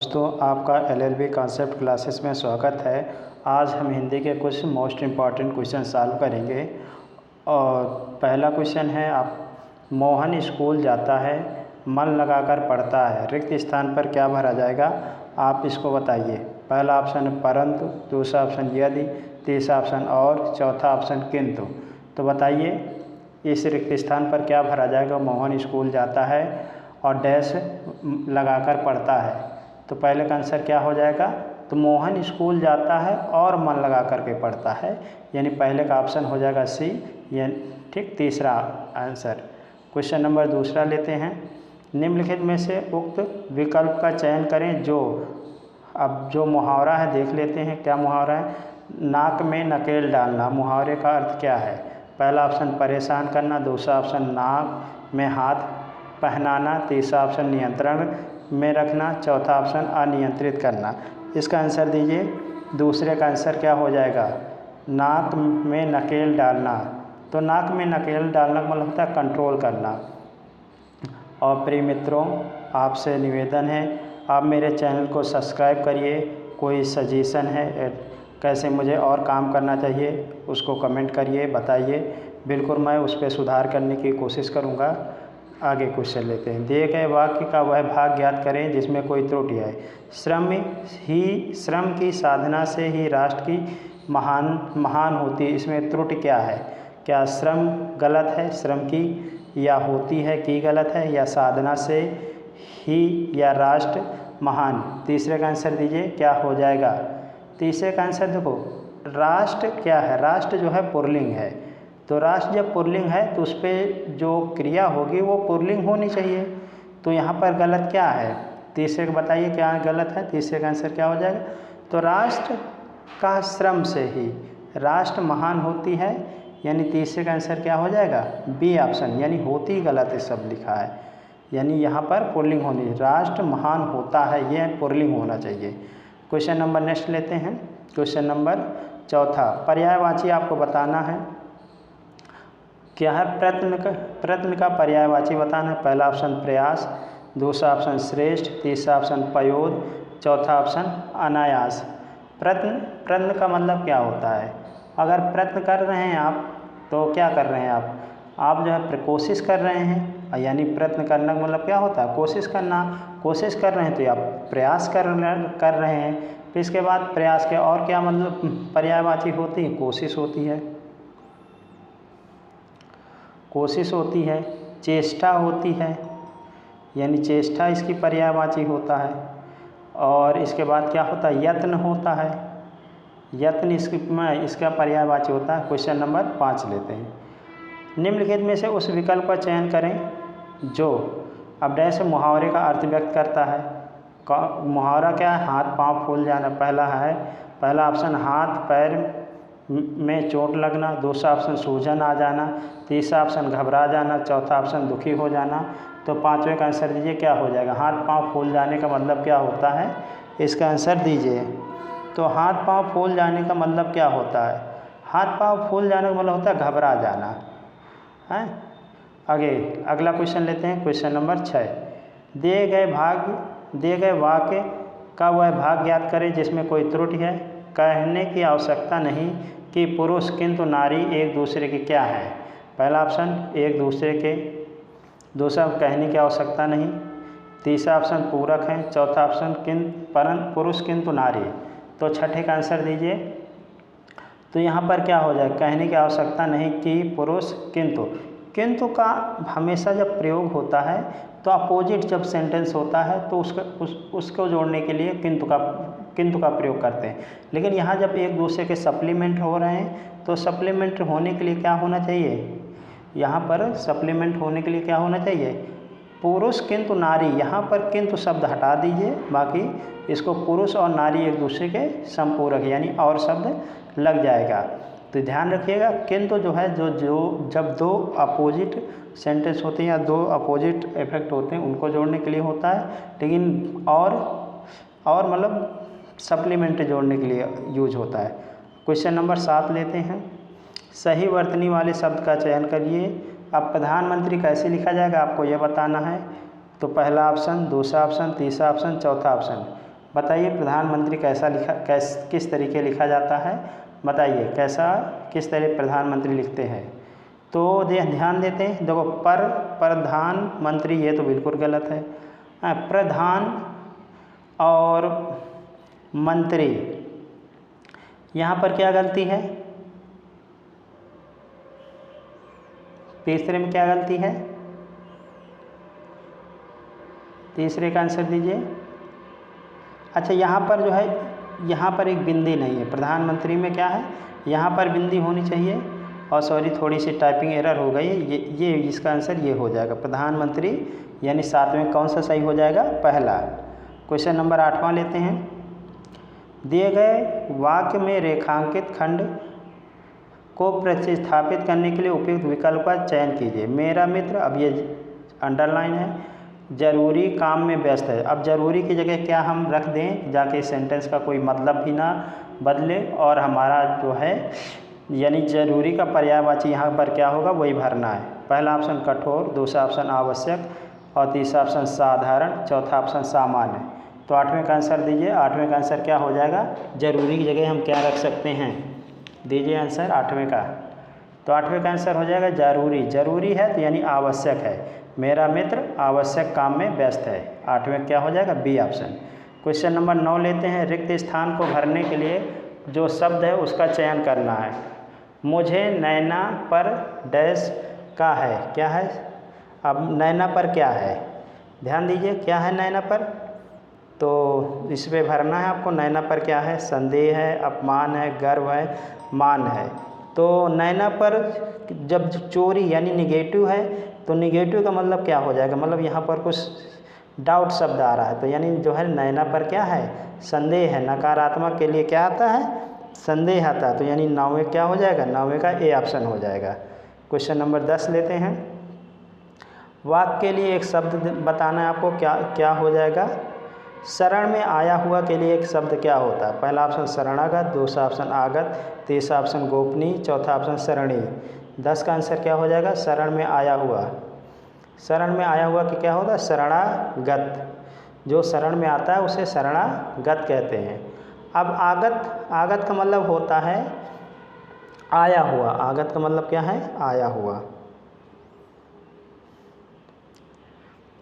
दोस्तों, आपका LLB concept classes में स्वागत है। आज हम हिंदी के कुछ मोस्ट इम्पॉर्टेंट क्वेश्चन सॉल्व करेंगे। और पहला क्वेश्चन है, आप मोहन स्कूल जाता है, मन लगाकर पढ़ता है, रिक्त स्थान पर क्या भरा जाएगा? आप इसको बताइए। पहला ऑप्शन है परंतु, दूसरा ऑप्शन यदि, तीसरा ऑप्शन और, चौथा ऑप्शन किंतु। तो बताइए इस रिक्त स्थान पर क्या भरा जाएगा? मोहन स्कूल जाता है और डैश लगाकर पढ़ता है। तो पहले का आंसर क्या हो जाएगा? तो मोहन स्कूल जाता है और मन लगा करके पढ़ता है, यानी पहले का ऑप्शन हो जाएगा सी, यानी ठीक तीसरा आंसर। क्वेश्चन नंबर दूसरा लेते हैं। निम्नलिखित में से उक्त विकल्प का चयन करें अब जो मुहावरा है देख लेते हैं क्या मुहावरा है। नाक में नकेल डालना, मुहावरे का अर्थ क्या है? पहला ऑप्शन परेशान करना, दूसरा ऑप्शन नाक में हाथ पहनाना, तीसरा ऑप्शन नियंत्रण में रखना, चौथा ऑप्शन अनियंत्रित करना। इसका आंसर दीजिए। दूसरे का आंसर क्या हो जाएगा? नाक में नकेल डालना। तो नाक में नकेल डालना का मतलब होता है कंट्रोल करना। और प्रिय मित्रों, आपसे निवेदन है आप मेरे चैनल को सब्सक्राइब करिए। कोई सजेशन है कैसे मुझे और काम करना चाहिए उसको कमेंट करिए, बताइए। बिल्कुल मैं उस पर सुधार करने की कोशिश करूँगा। आगे क्वेश्चन लेते हैं। दिए गए वाक्य का वह भाग ज्ञात करें जिसमें कोई त्रुटि है। श्रम की साधना से ही राष्ट्र की महान होती है। इसमें त्रुटि क्या है? क्या श्रम गलत है श्रम की, या होती है की गलत है, या साधना से ही या राष्ट्र महान? तीसरे का आंसर दीजिए क्या हो जाएगा? तीसरे का आंसर देखो, राष्ट्र क्या है? राष्ट्र जो है पुल्लिंग है। तो राष्ट्र जब पुल्लिंग है तो उस पर जो क्रिया होगी वो पुल्लिंग होनी चाहिए। तो यहाँ पर गलत क्या है? तीसरे का बताइए क्या गलत है? तीसरे का आंसर क्या हो जाएगा? तो राष्ट्र का श्रम से ही राष्ट्र महान होती है, यानी तीसरे का आंसर क्या हो जाएगा? बी ऑप्शन, यानी होती गलत है सब लिखा है, यानी यहाँ पर पुल्लिंग होनी, राष्ट्र महान होता है, यह पुल्लिंग होना चाहिए। क्वेश्चन नंबर नेक्स्ट लेते हैं। क्वेश्चन नंबर चौथा, पर्यायवाची आपको बताना है। क्या है? प्रयत्न का पर्यायवाची बताना है। पहला ऑप्शन प्रयास, दूसरा ऑप्शन श्रेष्ठ, तीसरा ऑप्शन पयोद, चौथा ऑप्शन अनायास। प्रयत्न का मतलब क्या होता है? अगर प्रयत्न कर रहे हैं आप तो क्या कर रहे हैं आप जो है कोशिश कर रहे हैं, यानी प्रयत्न करने का मतलब क्या होता है? कोशिश करना। कोशिश कर रहे हैं तो आप प्रयास कर रहे हैं। फिर इसके बाद प्रयास के और क्या मतलब पर्यायवाची होती है? कोशिश होती है, कोशिश होती है, चेष्टा होती है, यानी चेष्टा इसकी पर्यायवाची होता है। और इसके बाद क्या होता है? यत्न होता है, यत्न इसका पर्यायवाची होता है। क्वेश्चन नंबर 5 लेते हैं। निम्नलिखित में से उस विकल्प का चयन करें जो अब डैश मुहावरे का अर्थ व्यक्त करता है। मुहावरा क्या है? हाथ पांव फूल जाना पहला ऑप्शन हाथ पैर में चोट लगना, दूसरा ऑप्शन सूजन आ जाना, तीसरा ऑप्शन घबरा जाना, चौथा ऑप्शन दुखी हो जाना। तो पांचवें का आंसर दीजिए क्या हो जाएगा? हाथ पांव फूल जाने का मतलब क्या होता है? इसका आंसर दीजिए। तो हाथ पांव फूल जाने का मतलब क्या होता है? हाथ पांव फूल जाने का मतलब होता है घबरा जाना है। आगे अगला क्वेश्चन लेते हैं। क्वेश्चन नंबर 6, दिए गए वाक्य का वह भाग ज्ञात करें जिसमें कोई त्रुटि है। कहने की आवश्यकता नहीं कि पुरुष किंतु नारी एक दूसरे के क्या है। पहला ऑप्शन एक दूसरे के, दूसरा कहने की आवश्यकता नहीं, तीसरा ऑप्शन पूरक है, चौथा ऑप्शन पुरुष किंतु नारी। तो छठे का आंसर दीजिए। तो यहाँ पर क्या हो जाए? कहने की आवश्यकता नहीं कि पुरुष किंतु का हमेशा जब प्रयोग होता है तो अपोजिट जब सेंटेंस होता है तो उसको जोड़ने के लिए किंतु का प्रयोग करते हैं। लेकिन यहाँ जब एक दूसरे के सप्लीमेंट हो रहे हैं तो सप्लीमेंट होने के लिए क्या होना चाहिए? यहाँ पर सप्लीमेंट होने के लिए क्या होना चाहिए? पुरुष किंतु नारी। यहाँ पर किंतु शब्द हटा दीजिए, बाकी इसको पुरुष और नारी एक दूसरे के संपूरक यानी और शब्द लग जाएगा। तो ध्यान रखिएगा, किंतु जो है जो जब दो अपोजिट सेंटेंस होते हैं या दो अपोजिट इफेक्ट होते हैं उनको जोड़ने के लिए होता है, लेकिन और मतलब सप्लीमेंट जोड़ने के लिए यूज होता है। क्वेश्चन नंबर 7 लेते हैं। सही वर्तनी वाले शब्द का चयन करिए। अब प्रधानमंत्री कैसे लिखा जाएगा आपको यह बताना है। तो पहला ऑप्शन, दूसरा ऑप्शन, तीसरा ऑप्शन, चौथा ऑप्शन। बताइए प्रधानमंत्री किस तरीके लिखा जाता है, बताइए किस तरह प्रधानमंत्री लिखते हैं। तो ध्यान देते हैं, देखो प्रधानमंत्री, ये तो बिल्कुल गलत है। प्रधान और मंत्री, यहाँ पर क्या गलती है, तीसरे में क्या गलती है, तीसरे का आंसर दीजिए। अच्छा, यहाँ पर जो है, यहाँ पर एक बिंदी नहीं है, प्रधानमंत्री में क्या है, यहाँ पर बिंदी होनी चाहिए। और सॉरी, थोड़ी सी टाइपिंग एरर हो गई, ये इसका आंसर ये हो जाएगा, प्रधानमंत्री, यानी 7वें कौन सा सही हो जाएगा, पहला। क्वेश्चन नंबर 8वां लेते हैं। दिए गए वाक्य में रेखांकित खंड को प्रतिस्थापित करने के लिए उपयुक्त विकल्प का चयन कीजिए। मेरा मित्र, अब ये अंडरलाइन है, जरूरी काम में व्यस्त है। अब जरूरी की जगह क्या हम रख दें, जाके सेंटेंस का कोई मतलब भी ना बदले, और हमारा जो है यानी जरूरी का पर्यायवाची यहाँ पर क्या होगा, वही भरना है। पहला ऑप्शन कठोर, दूसरा ऑप्शन आवश्यक, और तीसरा ऑप्शन साधारण, चौथा ऑप्शन सामान्य। तो 8वें का आंसर दीजिए। 8वें का आंसर क्या हो जाएगा, जरूरी की जगह हम क्या रख सकते हैं, दीजिए आंसर 8वें का। तो 8वें का आंसर हो जाएगा जरूरी। जरूरी है तो यानी आवश्यक है, मेरा मित्र आवश्यक काम में व्यस्त है। 8वें क्या हो जाएगा, बी ऑप्शन। क्वेश्चन नंबर 9 लेते हैं। रिक्त स्थान को भरने के लिए जो शब्द है उसका चयन करना है। मुझे नैना पर डैश का है, क्या है, अब नैना पर क्या है, ध्यान दीजिए क्या है नैना पर, तो इस पे भरना है आपको। नैना पर क्या है, संदेह है, अपमान है, गर्व है, मान है। तो नैना पर जब चोरी यानी निगेटिव है, तो निगेटिव का मतलब क्या हो जाएगा, मतलब यहाँ पर कुछ डाउट शब्द आ रहा है, तो यानी जो है नैना पर क्या है, संदेह है। नकारात्मक के लिए क्या आता है, संदेह आता है, तो यानी 9वें क्या हो जाएगा, 9वें का ए ऑप्शन हो जाएगा। क्वेश्चन नंबर 10 लेते हैं। वाक्य के लिए एक शब्द बताना है आपको, क्या हो जाएगा, शरण में आया हुआ के लिए एक शब्द क्या होता है। पहला ऑप्शन शरणागत, दूसरा ऑप्शन आगत, तीसरा ऑप्शन गोपनीय, चौथा ऑप्शन शरणी। 10 का आंसर क्या हो जाएगा, शरण में आया हुआ। शरण में आया हुआ कि क्या होता है, शरणागत, जो शरण में आता है उसे शरणागत कहते हैं। अब आगत का मतलब होता है आया हुआ। आगत का मतलब क्या है, आया हुआ,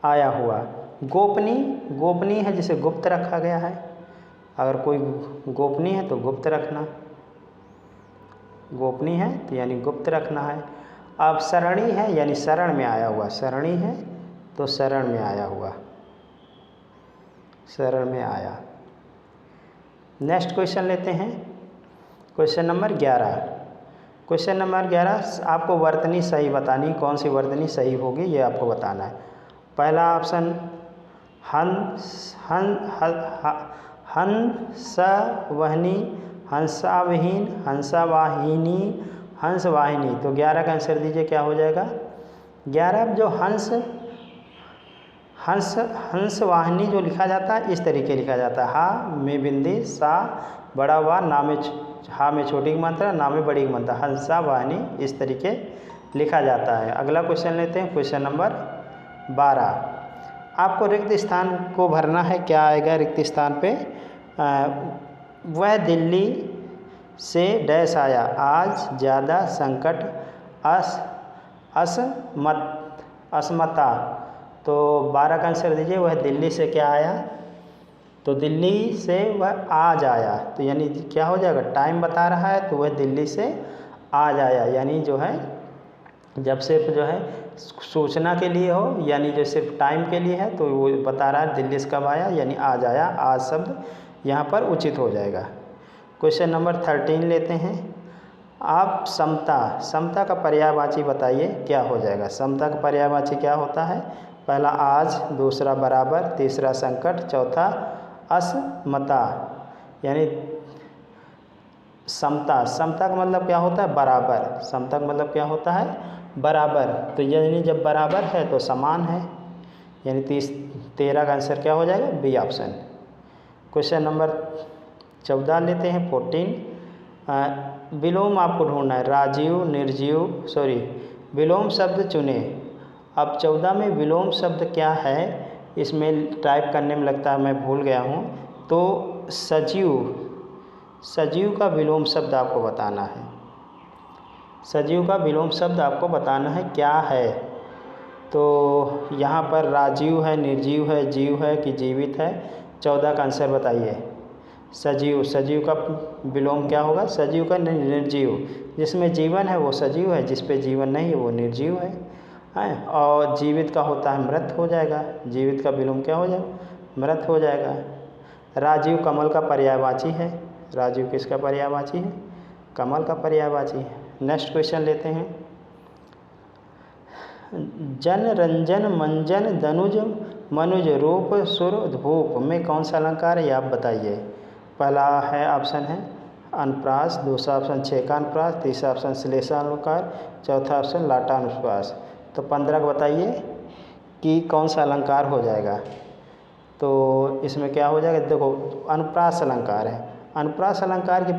आया हुआ। गोपनीय है, जिसे गुप्त रखा गया है। अगर कोई गोपनीय है तो गुप्त रखना, गोपनीय है तो यानी गुप्त रखना है। अब शरणी है यानी शरण में आया हुआ, शरणी है तो शरण में आया हुआ, शरण में आया। नेक्स्ट क्वेश्चन लेते हैं, क्वेश्चन नंबर 11। क्वेश्चन नंबर 11 आपको वर्तनी सही बतानी, कौन सी वर्तनी सही होगी ये आपको बताना है। पहला ऑप्शन हंसवहनी, हंसाविहीन, हंसवाहिनी, हंसवाहिनी। तो 11 का आंसर दीजिए क्या हो जाएगा। 11 जो हंसवाहिनी जो लिखा जाता है इस तरीके लिखा जाता है, हा में बिंदी, सा बड़ा वा, ना में हा में छोटी की मात्रा, ना में बड़ी की मात्रा, हंसावाहिनी, इस तरीके लिखा जाता है। अगला क्वेश्चन लेते हैं, क्वेश्चन नंबर 12। आपको रिक्त स्थान को भरना है, क्या आएगा रिक्त स्थान पे, वह दिल्ली से डैश आया, आज ज़्यादा संकट, असमता। तो 12 का आंसर दीजिए, वह दिल्ली से क्या आया, तो दिल्ली से वह आज आया, तो यानी क्या हो जाएगा, टाइम बता रहा है तो वह दिल्ली से आज आया, यानी जो है जब सिर्फ जो है सूचना के लिए हो, यानी जो सिर्फ टाइम के लिए है तो वो बता रहा है दिल्ली से कब आया, यानी आज आया। आज शब्द यहाँ पर उचित हो जाएगा। क्वेश्चन नंबर 13 लेते हैं। आप समता का पर्यायवाची बताइए क्या हो जाएगा। समता का पर्यायवाची क्या होता है, पहला आज, दूसरा बराबर, तीसरा संकट, चौथा असमता। यानी समता का मतलब क्या होता है, बराबर। समता का मतलब क्या होता है, बराबर। तो यानी जब बराबर है तो समान है, यानी 13 का आंसर क्या हो जाएगा, बी ऑप्शन। क्वेश्चन नंबर 14 लेते हैं, 14। विलोम आपको ढूंढना है, राजीव, निर्जीव, विलोम शब्द चुने। अब 14 में विलोम शब्द क्या है, इसमें टाइप करने में लगता है मैं भूल गया हूँ, तो सजीव का विलोम शब्द आपको बताना है। सजीव का विलोम शब्द आपको बताना है क्या है। तो यहाँ पर राजीव है, निर्जीव है, जीव है कि जीवित है। 14 का आंसर बताइए। सजीव का विलोम क्या होगा? सजीव का निर्जीव। जिसमें जीवन है वो सजीव है, जिस पे जीवन नहीं है वो निर्जीव है। और जीवित का होता है मृत हो जाएगा। जीवित का विलोम क्या हो जाएगा? मृत हो जाएगा। राजीव कमल का पर्यायवाची है। राजीव किसका पर्यायवाची है? कमल का पर्यायवाची है। नेक्स्ट क्वेश्चन लेते हैं। जन, रंजन, मंजन, दनुज, मनुज, रूप, सुर, धूप में कौन सा अलंकार है? ये आप बताइए। पहला है ऑप्शन है अनुप्रास, दूसरा ऑप्शन छेकानुप्रास, तीसरा ऑप्शन श्लेषानुप्रास, चौथा ऑप्शन लाटानुप्रास। तो 15 को बताइए कि कौन सा अलंकार हो जाएगा। तो इसमें क्या हो जाएगा? देखो, अनुप्रास अलंकार है। अनुप्रास अलंकार की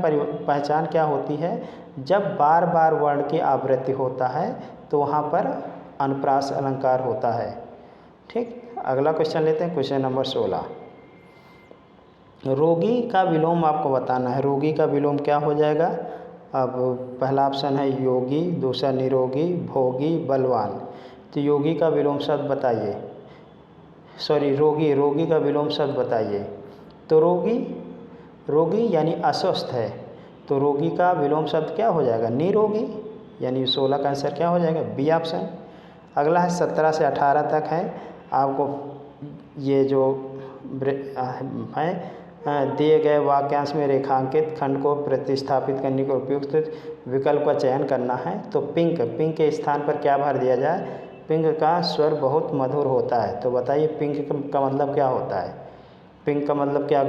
पहचान क्या होती है? जब बार बार वर्ण की आवृत्ति होता है तो वहाँ पर अनुप्रास अलंकार होता है। ठीक, अगला क्वेश्चन लेते हैं, क्वेश्चन नंबर 16। रोगी का विलोम आपको बताना है। रोगी का विलोम क्या हो जाएगा? अब पहला ऑप्शन है योगी, दूसरा निरोगी, भोगी, बलवान। तो योगी का विलोम शब्द बताइए। रोगी का विलोम शब्द बताइए। तो रोगी यानी अस्वस्थ है, तो रोगी का विलोम शब्द क्या हो जाएगा? निरोगी। यानी 16 का आंसर क्या हो जाएगा? B option. अगला है 17 से 18 तक है। आपको ये जो है दिए गए वाक्यांश में रेखांकित खंड को प्रतिस्थापित करने के उपयुक्त विकल्प का चयन करना है। तो पिंक के स्थान पर क्या भर दिया जाए? पिंक का स्वर बहुत मधुर होता है। तो बताइए पिंक का मतलब क्या होता है? पिंक का मतलब क्या?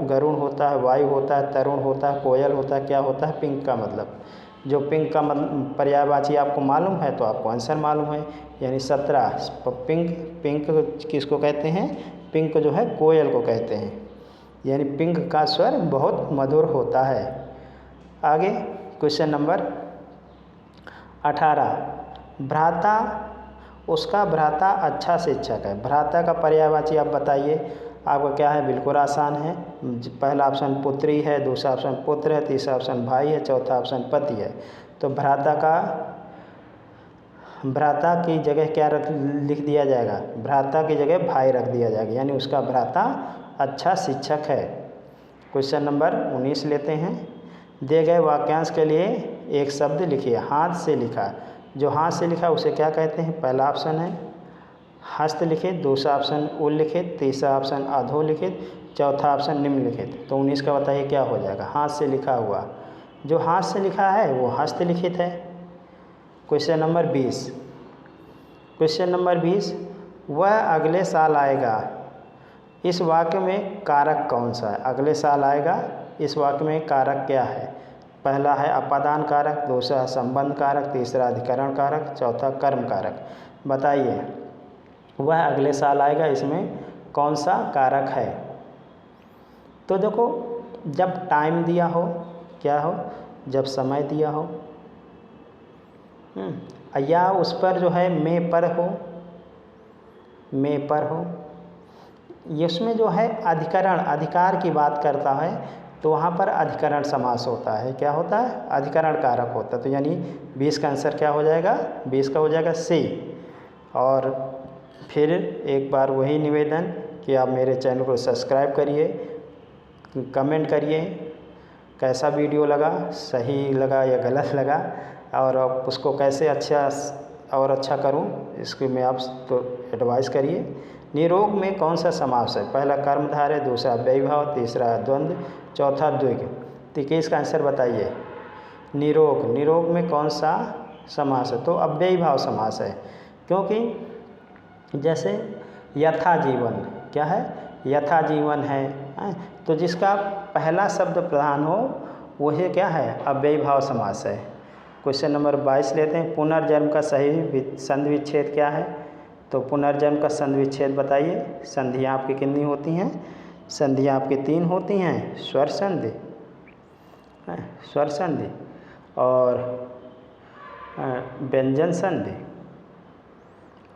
गरुण होता है, वायु होता है, तरुण होता है, कोयल होता है, क्या होता है पिंक का मतलब? जो पिंक का मतलब पर्यायवाची आपको मालूम है तो आपको आंसर मालूम है। यानी 17 पिंक किसको कहते हैं? पिंक जो है कोयल को कहते हैं। यानी पिंक का स्वर बहुत मधुर होता है। आगे क्वेश्चन नंबर 18। भ्राता, उसका भ्राता अच्छा शिक्षक है। भ्राता का पर्यायवाची आप बताइए। आपका क्या है? बिल्कुल आसान है। पहला ऑप्शन पुत्री है, दूसरा ऑप्शन पुत्र है, तीसरा ऑप्शन भाई है, चौथा ऑप्शन पति है। तो भ्राता की जगह क्या लिख दिया जाएगा? भ्राता की जगह भाई रख दिया जाएगा। यानी उसका भ्राता अच्छा शिक्षक है। क्वेश्चन नंबर 19 लेते हैं। दिए गए वाक्यांश के लिए एक शब्द लिखिए। हाथ से लिखा। जो हाथ से लिखा उसे क्या कहते हैं? पहला ऑप्शन है हस्तलिखित, दूसरा ऑप्शन उल्लिखित, तीसरा ऑप्शन अधोलिखित, चौथा ऑप्शन निम्नलिखित। तो 19 का बताइए क्या हो जाएगा? हाथ से लिखा हुआ। जो हाथ से लिखा है वो हस्तलिखित है। Question number 20। क्वेश्चन नंबर 20, वह अगले साल आएगा। इस वाक्य में कारक कौन सा है? अगले साल आएगा, इस वाक्य में कारक क्या है? पहला है अपादान कारक, दूसरा है संबंध कारक, तीसरा अधिकरण कारक, चौथा कर्म कारक। बताइए वह अगले साल आएगा, इसमें कौन सा कारक है? तो देखो, जब टाइम दिया हो, क्या हो? जब समय दिया हो, या उस पर जो है में पर हो, इसमें जो है अधिकरण, अधिकार की बात करता है तो वहाँ पर अधिकरण समास होता है। क्या होता है? अधिकरण कारक होता है। तो यानी 20 का आंसर क्या हो जाएगा? 20 का हो जाएगा सी। और फिर एक बार वही निवेदन कि आप मेरे चैनल को सब्सक्राइब करिए, कमेंट करिए कैसा वीडियो लगा, सही लगा या गलत लगा, और उसको कैसे अच्छा करूं इसकी मैं आप तो एडवाइस करिए। निरोग में कौन सा समास है? पहला कर्मधारय, दूसरा अव्ययीभाव, तीसरा द्वंद्व, चौथा द्विग। तो इसका आंसर बताइए। निरोग में कौन सा समास है? तो अव्ययीभाव समास है। क्योंकि जैसे यथा जीवन, क्या है? यथा जीवन है, तो जिसका पहला शब्द प्रधान हो वही क्या है? अव्ययीभाव समास है। क्वेश्चन नंबर 22 लेते हैं। पुनर्जन्म का सही संधि विच्छेद क्या है? तो पुनर्जन्म का संधि विच्छेद बताइए। संधियाँ आपकी कितनी होती हैं? संधियाँ आपकी 3 होती हैं। स्वर संधि और व्यंजन संधि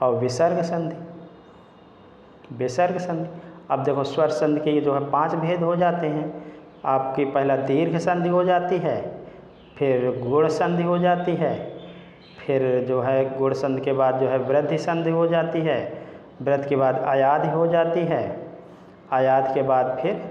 और विसर्ग संधि। अब देखो स्वर संधि के जो है 5 भेद हो जाते हैं। आपकी पहला दीर्घ संधि हो जाती है, फिर गुण संधि हो जाती है, फिर जो है गुण संधि के बाद जो है वृद्धि संधि हो जाती है, वृद्धि के बाद आयाधि हो जाती है, आयाध के बाद फिर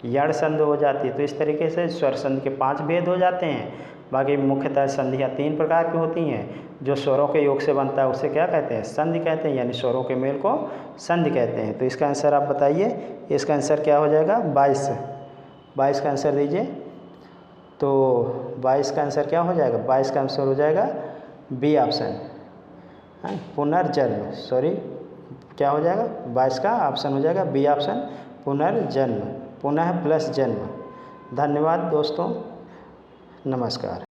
यण संधि हो जाती है। तो इस तरीके से स्वर संधि के 5 भेद हो जाते हैं। बाकी मुख्यतः संधियाँ 3 प्रकार की होती हैं। जो स्वरों के योग से बनता है उसे क्या कहते हैं? संधि कहते हैं, यानी स्वरों के मेल को संधि कहते हैं। तो इसका आंसर आप बताइए, इसका आंसर क्या हो जाएगा? 22 का आंसर दीजिए। तो 22 का आंसर क्या हो जाएगा? 22 का आंसर हो जाएगा बी ऑप्शन, पुनर्जन्म। सॉरी, क्या हो जाएगा? 22 का ऑप्शन हो जाएगा बी ऑप्शन, पुनर्जन्म, पुनः प्लस जन्म। धन्यवाद दोस्तों, नमस्कार।